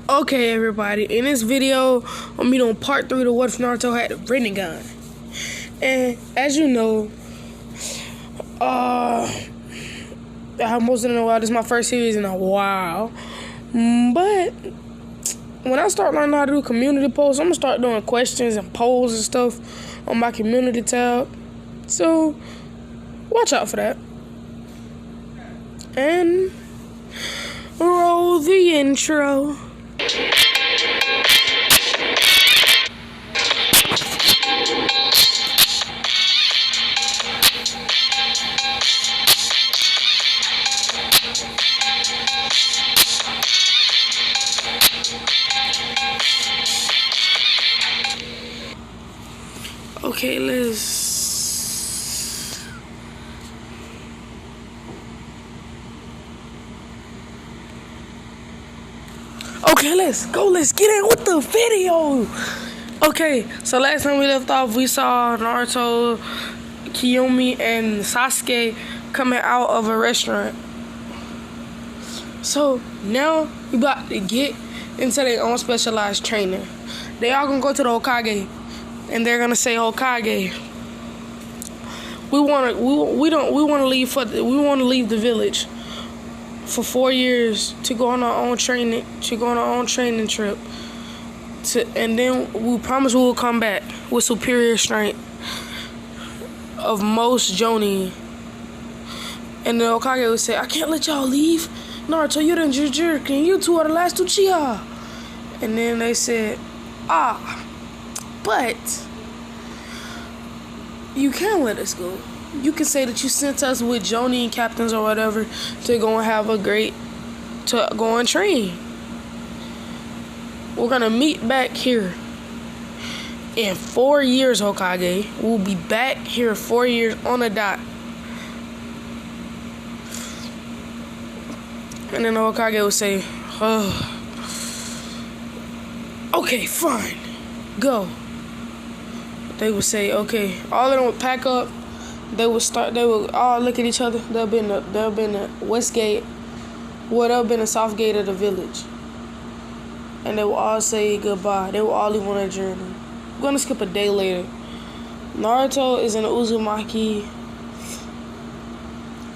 Okay, everybody, in this video, I'm doing part 3 to what if Naruto had a rinnegan. And as you know, I have most of them in a while. This is my first series in a while. But when I start learning how to do community posts, I'm gonna start doing questions and polls and stuff on my community tab. So watch out for that. And roll the intro. Okay, let's go. Let's get in with the video. Okay, so last time we left off, we saw Naruto, Kiyomi, and Sasuke coming out of a restaurant. So now we about to get into their own specialized training. They all gonna go to the Hokage, and they're gonna say, Hokage, we wanna leave the village for 4 years to go on our own training trip. And then we promise we will come back with superior strength of most Jonin. And the Hokage would say, I can't let y'all leave. Naruto, you done jerk, and you two are the last Uchiha. And then they said, but you can let us go. You can say that you sent us with Jonin captains or whatever to go and go and train. We're gonna meet back here in 4 years, Hokage. We'll be back here 4 years on the dot. And then the Hokage would say, okay, fine, go. They would say, okay. All of them would pack up. They would all look at each other. They'll be in the west gate. Well, they'll be in the south gate of the village. And they will all say goodbye. They will all leave on their journey. I'm gonna skip a day later. Naruto is in the Uzumaki.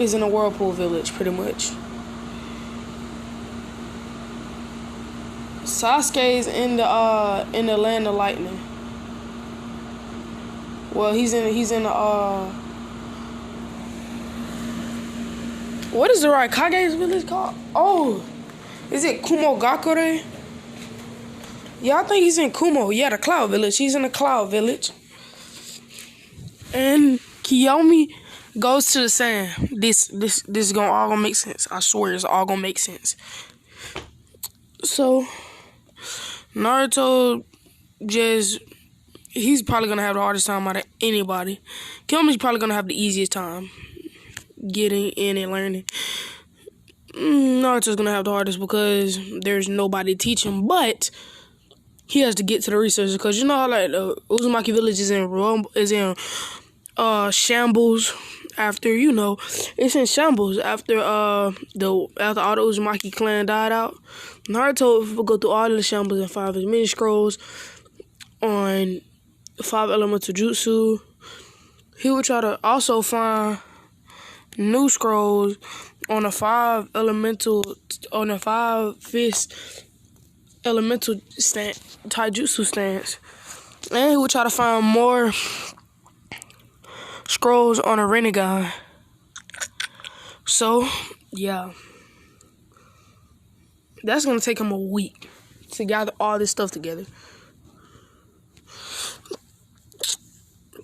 Is in a whirlpool village, pretty much. Sasuke's in the land of lightning. Well, he's in the what is the Raikage's village called? Oh, is it Kumogakure? Yeah, I think he's in Kumo. Yeah, the Cloud Village. He's in the Cloud Village. And Kiyomi goes to the sand. This is all gonna make sense. I swear it's all gonna make sense. So Naruto he's probably gonna have the hardest time out of anybody. Kiyomi's probably gonna have the easiest time getting in and learning. Naruto's gonna have the hardest because there's nobody to teach him, but he has to get to the research because you know how like the Uzumaki village is in shambles after it's in shambles after all the Uzumaki clan died out. Naruto will go through all of the shambles and find as many scrolls on 5 elemental jutsu. He would try to also find new scrolls on the 5 fist elemental taijutsu stance. And he would try to find more scrolls on a rinnegan. So, yeah. That's gonna take him a week to gather all this stuff together.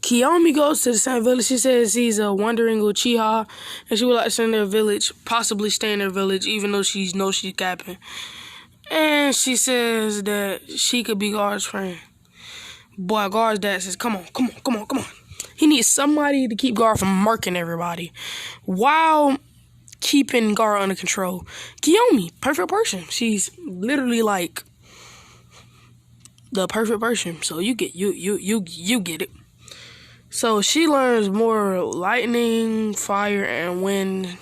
Kiyomi goes to the same village. She says he's a wandering Uchiha, and she would like to stay in their village, possibly stay in their village, even though she knows she's capping. And she says that she could be Guard's friend. Boy, Guard's dad says, come on. He needs somebody to keep Guard from murking everybody while keeping Guard under control. Kiyomi, perfect person. She's literally like the perfect person. So you get it. So she learns more lightning, fire, and wind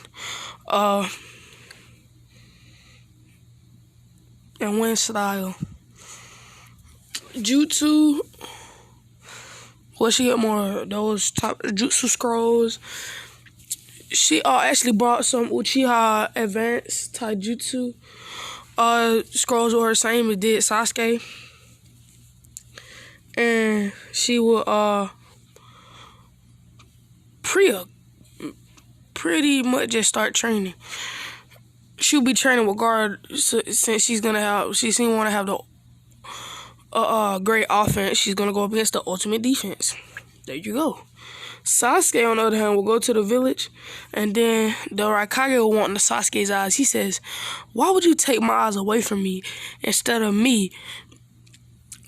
and wind style. Jutsu, well, she get more of those top jutsu scrolls. She actually brought some Uchiha Advanced Taijutsu scrolls with her, same as did Sasuke. And she will pretty much just start training. She'll be training with guard since she's want to have the great offense. She's gonna go up against the ultimate defense. There you go. Sasuke, on the other hand, will go to the village, and then the Raikage will want the Sasuke's eyes. He says, "Why would you take my eyes away from me instead of me?"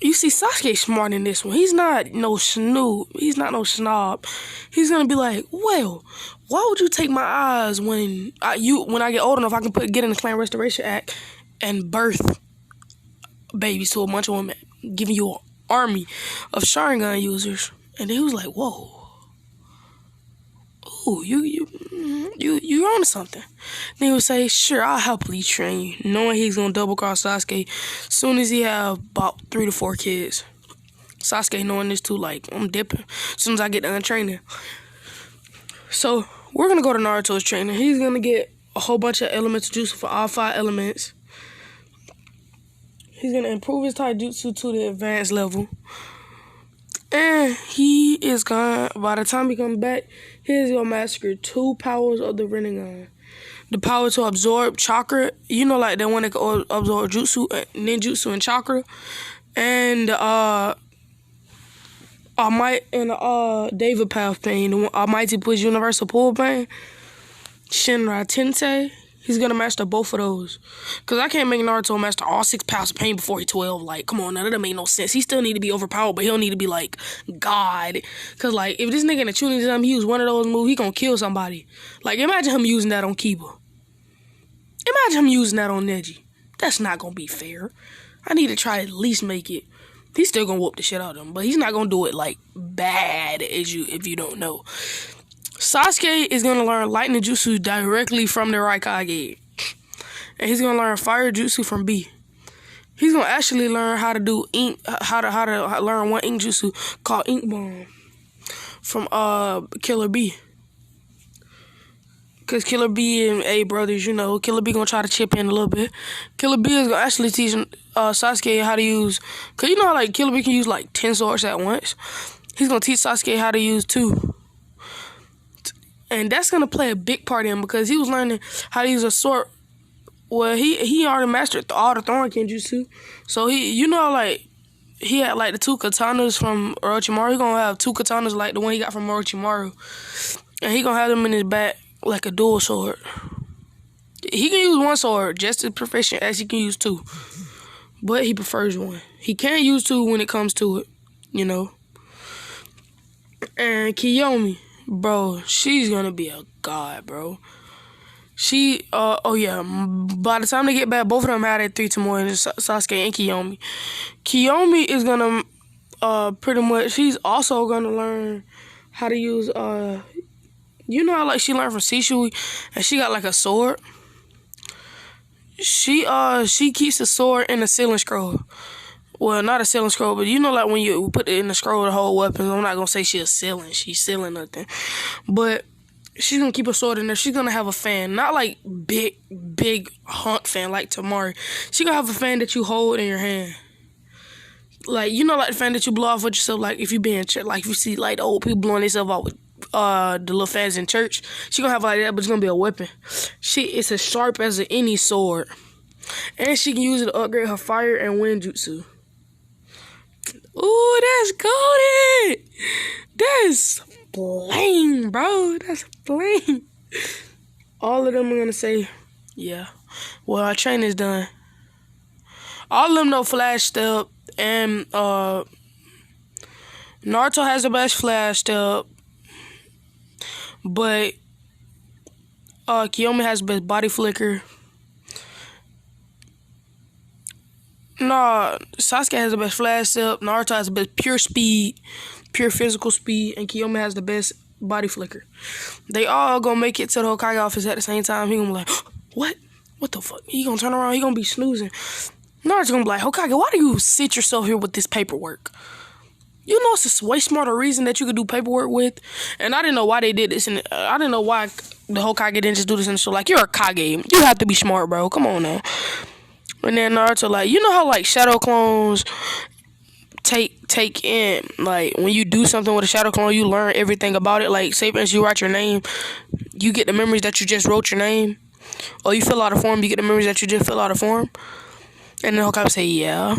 You see, Sasuke's smart in this one. He's not no snoop. He's not no snob. He's gonna be like, "Well, why would you take my eyes when I get old enough, I can get in the Clan Restoration Act and birth babies to a bunch of women, giving you an army of Sharingan users?" And then he was like, "Whoa, ooh, you're on to something." Then he would say, "Sure, I'll happily train you," knowing he's gonna double cross Sasuke soon as he have about 3 to 4 kids. Sasuke knowing this too, like, I'm dipping as soon as I get done training. So we're gonna go to Naruto's training. He's gonna get a whole bunch of elements jutsu for all 5 elements. He's gonna improve his taijutsu to the advanced level. And he is gonna, by the time he comes back, he's gonna master 2 powers of the rinnegan. The power to absorb chakra, like the one that can absorb jutsu, ninjutsu, and chakra. And David Path Pain, the Almighty Push Universal Pull Pain. Shinra Tensei. He's gonna master both of those. Cause I can't make Naruto master all 6 powers of pain before he's 12. Like, come on, now that doesn't make no sense. He still need to be overpowered, but he'll need to be like God. Cause like, if this nigga in the tuning time use one of those moves, he gonna kill somebody. Like, imagine him using that on Kiba. Imagine him using that on Neji. That's not gonna be fair. I need to try to at least make it. He's still gonna whoop the shit out of him, but he's not gonna do it like bad if you don't know. Sasuke is going to learn lightning jutsu directly from the Raikage. And he's going to learn fire jutsu from B. He's going to actually learn how to do how to learn one ink jutsu called Ink Bomb from Killer B. Because Killer B and A brothers, Killer B going to try to chip in a little bit. Killer B is going to actually teach Sasuke how to use, because how like Killer B can use like 10 swords at once. He's going to teach Sasuke how to use 2. And that's going to play a big part in him because he was learning how to use a sword. Well, he already mastered all the Thorn Kenjutsu. So he had like the 2 katanas from Orochimaru. He going to have 2 katanas like the one he got from Orochimaru. And he going to have them in his back like a dual sword. He can use 1 sword just as proficient as he can use 2. But he prefers 1. He can't use 2 when it comes to it, And Kiyomi. Bro, she's gonna be a god, bro. By the time they get back, both of them had it 3 to more, Sasuke and Kiyomi. Kiyomi is gonna, pretty much, she's also gonna learn how to use, how like she learned from Shishui, and she got like a sword. She keeps the sword in the sealing scroll. Well, not a sealing scroll, but like when you put it in the scroll to hold weapons. I'm not gonna say she's sealing nothing. But she's gonna keep a sword in there. She's gonna have a fan. Not like big hunk fan like Tamari. She's gonna have a fan that you hold in your hand. Like, like the fan that you blow off with yourself, like if you be in church, like if you see like the old people blowing themselves out with the little fans in church. She's gonna have like that, but it's gonna be a weapon. It's as sharp as any sword. And she can use it to upgrade her fire and wind jutsu. Ooh, that's golden. That's flame, bro. That's flame. All of them are gonna say, yeah. Well, our training's done. All of them know Flash Step, and Naruto has the best Flash Step, but Kiyomi has the best Body Flicker. Nah, Sasuke has the best Flash Step, Naruto has the best pure speed, pure physical speed, and Kiyomi has the best Body Flicker. They all gonna make it to the Hokage office at the same time. He gonna be like, what? What the fuck? He gonna turn around, he gonna be snoozing. Naruto's gonna be like, Hokage, why do you sit yourself here with this paperwork? You know it's a way smarter reason that you could do paperwork with. And I didn't know why they did this. And I didn't know why the Hokage didn't just do this in the show. Like, you're a Kage. You have to be smart, bro. Come on now. And then Naruto, like, you know how, like, shadow clones take in, like, when you do something with a shadow clone, you learn everything about it. Like, say, for instance, you write your name, you get the memories that you just wrote your name. Or you fill out a form, you get the memories that you just fill out a form. And then Hokage say, yeah.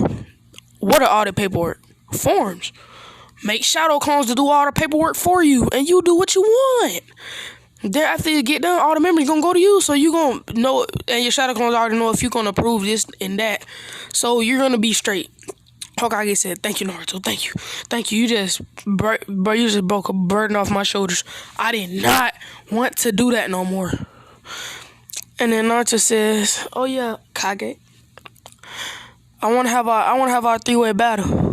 What are all the paperwork? Forms. Make shadow clones to do all the paperwork for you, and you do what you want. Then after you get done, all the memories gonna go to you, so you gonna know, and your shadow clones already know if you gonna approve this and that. So you're gonna be straight. Hokage said, "Thank you, Naruto. Thank you. You just broke a burden off my shoulders. I did not want to do that no more." And then Naruto says, "Oh yeah, Kage. I wanna have our 3-way battle."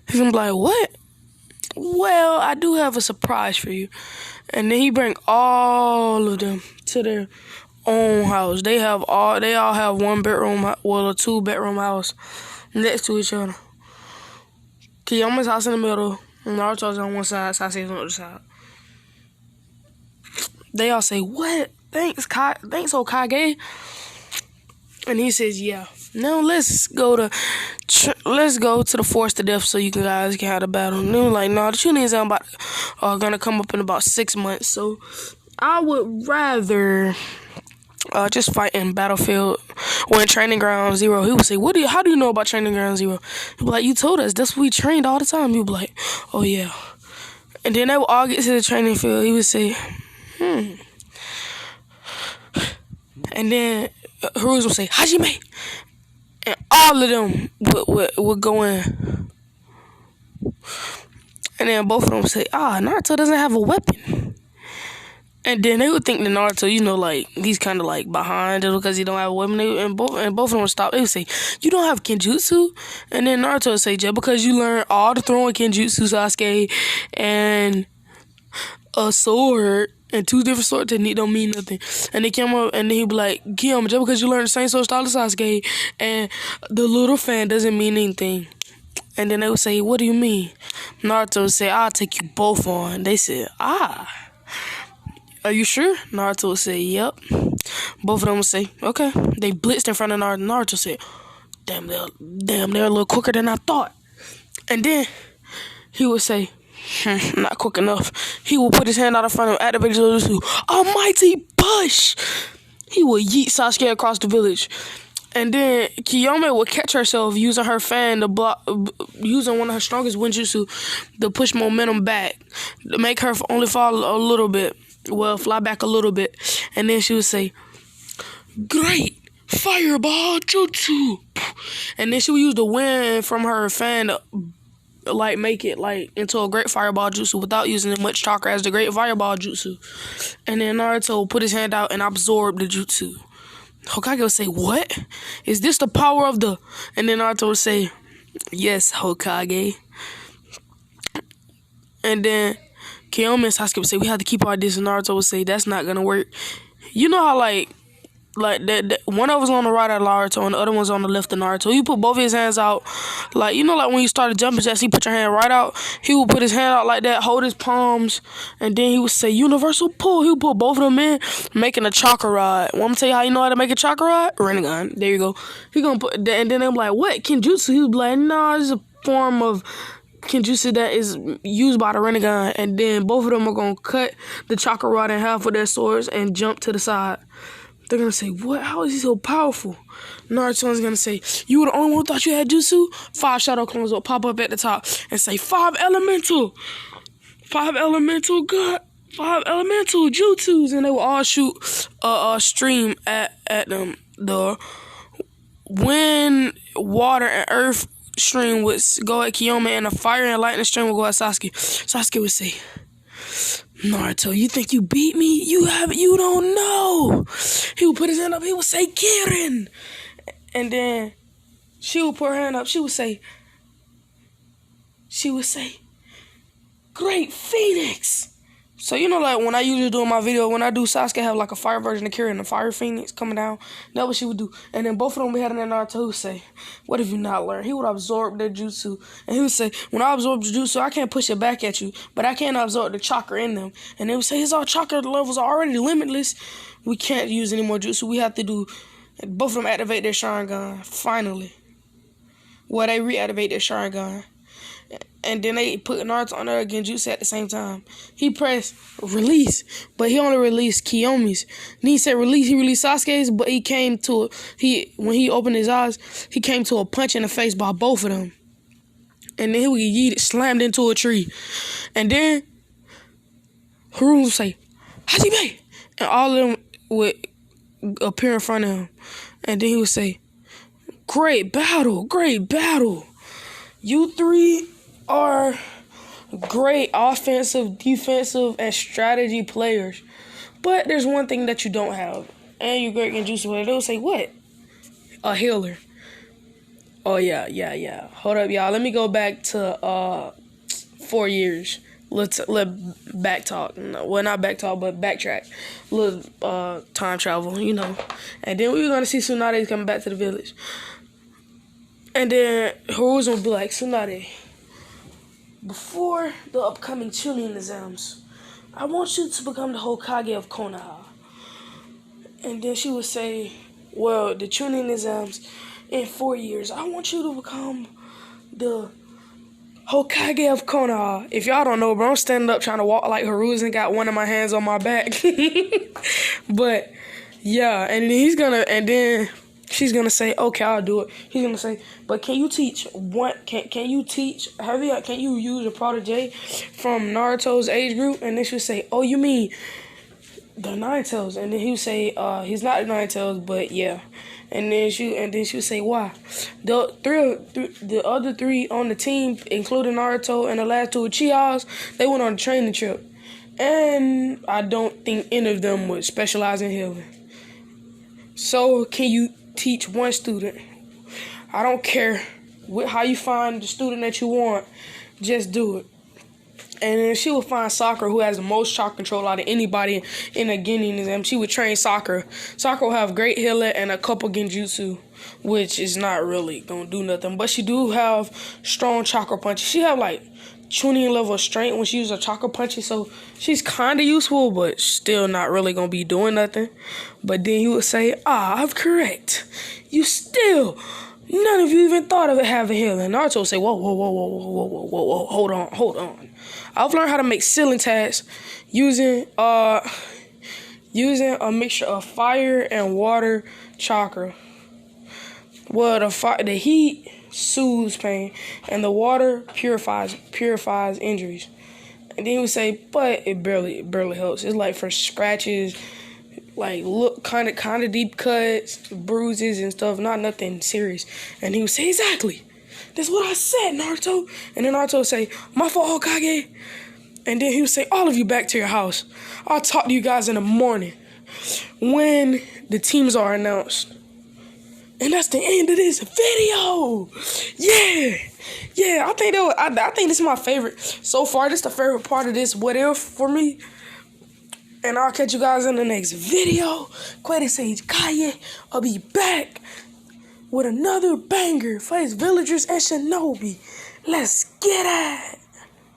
He's gonna be like, what? Well, I do have a surprise for you. And then he bring all of them to their own house. They all have one bedroom, well, a 2-bedroom house next to each other. Kiyomi's house in the middle, Naruto's on one side, Sasuke's on the other side. They all say, what? Thanks, Hokage. And he says, yeah. Now let's go to the Forest of Death so you guys can have a battle. And they were like, no, the Chunins are gonna come up in about 6 months. So I would rather just fight in Battlefield or in Training Ground Zero. He would say, how do you know about Training Ground Zero? He'd be like, you told us. That's what we trained all the time. He'd be like, oh yeah. And then they would all get to the training field. He would say, And then Haru's would say, Hajime. And all of them would go in. And then both of them would say, Naruto doesn't have a weapon. And then they would think that Naruto, like, he's kind of, like, behind it because he don't have a weapon. And both of them would stop. They would say, you don't have Kenjutsu? And then Naruto would say, just because you learn all the throwing Kenjutsu, Sasuke, and a sword, and 2 different sword techniques don't mean nothing. And they came up, and then he'd be like, Kiyama, just because you learned the same sword style as Sasuke, and the little fan doesn't mean anything. And then they would say, what do you mean? Naruto would say, I'll take you both on. They said, are you sure? Naruto would say, yep. Both of them would say, okay. They blitzed in front of Naruto. Naruto said, damn, they're a little quicker than I thought. And then he would say, not quick enough. He will put his hand out in front of him, activate his Jutsu. A mighty push! He will yeet Sasuke across the village. And then Kiyome would catch herself using her fan to block, using one of her strongest Winjutsu to push momentum back, to make her only fall a little bit. Well, fly back a little bit. And then she would say, great fireball jutsu. And then she would use the wind from her fan to make it into a great fireball jutsu without using as much chakra as the great fireball jutsu. And then Naruto would put his hand out and absorb the jutsu. Hokage would say, what? Is this the power of the... And then Naruto would say, yes, Hokage. And then Kiyome and Sasuke would say, we have to keep our distance. Naruto would say, that's not gonna work. You know how that one of us on the right of Naruto and the other one's on the left of Naruto. You put both his hands out, when you started jumping jacks, he put your hand right out. He would put his hand out like that, hold his palms, and then he would say universal pull. He would put both of them in, making a chakra rod. Want me to tell you how you know how to make a chakra rod? Rinnegan. There you go. He gonna put, and then they're like, what? Kenjutsu? He would be like, no, it's a form of Kenjutsu that is used by the Rinnegan. And then both of them are gonna cut the chakra rod in half with their swords and jump to the side. They're going to say, what? How is he so powerful? Naruto's going to say, you were the only one who thought you had jutsu? 5 shadow clones will pop up at the top and say, 5 elemental. 5 elemental god. 5 elemental jutsus. And they will all shoot a stream at them. The wind, water, and earth stream would go at Kiyome, and the fire and lightning stream would go at Sasuke. Sasuke would say, Naruto, you think you beat me? You don't know. He would put his hand up. He would say, Kirin. And then she would put her hand up. She would say, Great Phoenix. So, you know, like, when I usually do in my video, when I do Sasuke have, like, a fire version of Kira and a fire phoenix coming down, that's what she would do. And then both of them be having that Naruto would say, what have you not learned? He would absorb their jutsu. And he would say, when I absorb the jutsu, I can't push it back at you, but I can absorb the chakra in them. And they would say, his all chakra levels are already limitless. We can't use any more jutsu. We have to do, both of them activate their Sharingan, finally. Well, they reactivate their Sharingan. And then they put Naruto on there again, Jutsu at the same time. He pressed release, but he only released Kiyomi's. Then he said release, he released Sasuke's, but he came to when he opened his eyes, he came to a punch in the face by both of them. And then he would get slammed into a tree. And then Haruno would say, Hajime! And all of them would appear in front of him. And then he would say, great battle, great battle. You three are great offensive, defensive, and strategy players. But there's one thing that you don't have. And you're great in Jutsu. They'll say, what? A healer. Oh, yeah. Hold up, y'all. Let me go back to 4 years. Let back talk. No, well, not back talk, but backtrack. Little time travel, you know. And then we were going to see Tsunade coming back to the village. And then Haruno would be like, Tsunade, before the upcoming Chunin exams, I want you to become the Hokage of Konoha. And then she would say, well, the Chunin exams in 4 years, I want you to become the Hokage of Konoha. If y'all don't know, bro, I'm standing up trying to walk like Haruno and got one of my hands on my back. But, yeah, and then she's gonna say, okay, I'll do it. He's gonna say, but can you teach can you use a protege from Naruto's age group? And then she'll say, oh, you mean the Nine Tails? And then he would say, he's not the Nine Tails, but yeah. And then she would say, why? The other three on the team, including Naruto and the last two Uchihas, they went on a training trip. And I don't think any of them would specialize in healing. So can you teach one student? I don't care how you find the student that you want, just do it. And then she would find Sakura, who has the most chakra control out of anybody in a Genin exam. She would train Sakura. Sakura will have great healer and a couple genjutsu, which is not really gonna do nothing. But she do have strong chakra punches. She have like Chunin level of strength when she uses her chakra punches, so she's kind of useful, but still not really gonna be doing nothing. But then he would say, I'm correct. None of you even thought of it having healing. Naruto would say, whoa, hold on. I've learned how to make ceiling tags using a mixture of fire and water chakra. Well, the heat soothes pain, and the water purifies injuries. And then he would say, but it barely helps. It's like for scratches, like look kind of deep cuts, bruises and stuff, not nothing serious. And he would say, exactly, that's what I said, Naruto. And then Naruto would say, my fault, Hokage. And then he would say, all of you back to your house. I'll talk to you guys in the morning when the teams are announced. And that's the end of this video. Yeah. I think this is my favorite so far. This is the favorite part of this what if for me. And I'll catch you guys in the next video. Queta Sage Kaya. I'll be back with another banger for his villagers and Shinobi. Let's get it.